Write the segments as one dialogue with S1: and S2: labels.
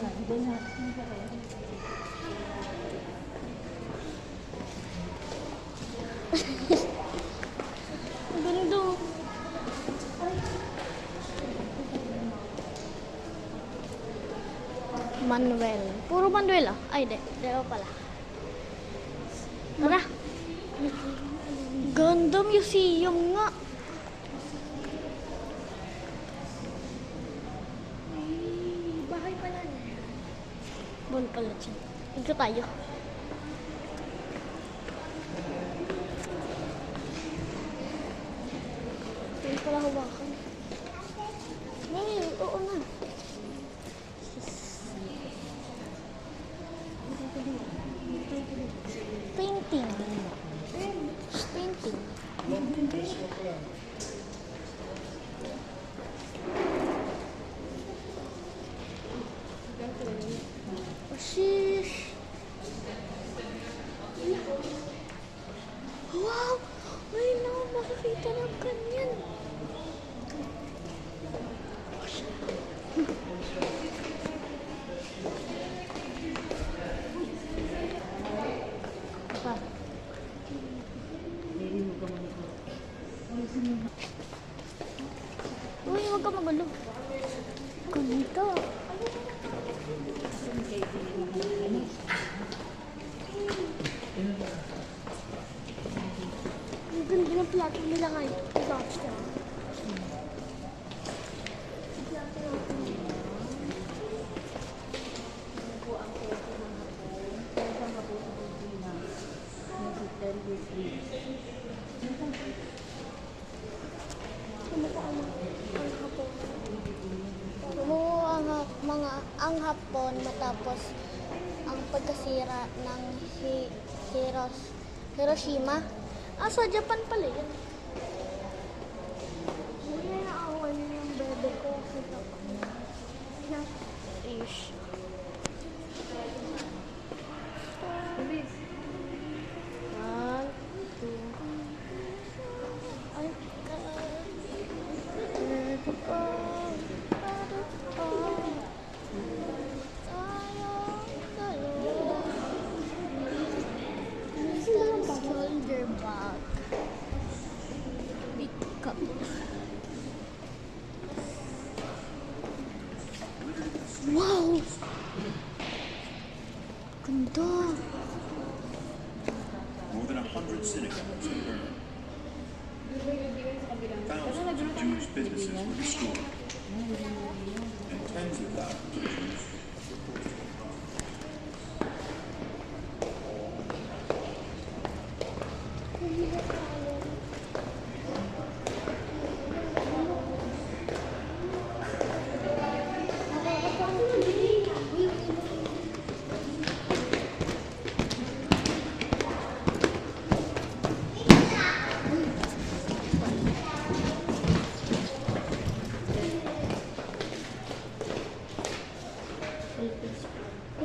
S1: Ang ganda. Manuel. Puro Manuel ah. Ay, di. Dalawa pala. Tara. Ganda museum nga.
S2: Bahay pala na.
S1: Bon pala dyan. Ikot tayo. Ito pala hawakan. Ay, oo nga. Painting. Painting. Oh, sheesh. Wow! Ay, no, makikita ng ganyan. Pa. Uy, huwag ka magulo. Ganito.
S2: Ang ganda ng plato nila ngayon. Box na.
S1: Ang Hapon matapos ang pagkasira ng Hiroshima. Ah, sa Japan pala yun.
S2: Hindi na naawan niya yung bebe ko.
S1: Ish.
S2: Bilis.
S1: 1, 2. Ay, shoulder back. Big cup. Wow! Ganda!
S3: More than 100 synagogues were burned. Thousands of Jewish businesses were destroyed. And tens of thousands of Jews were tortured.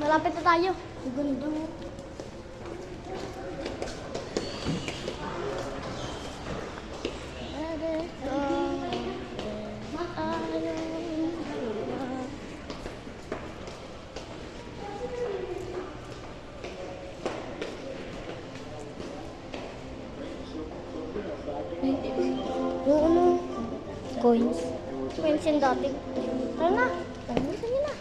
S1: Malapit na tayo. Ganda mo. Yung ano? Coins. Coins yung dati. Tara na. Tara na.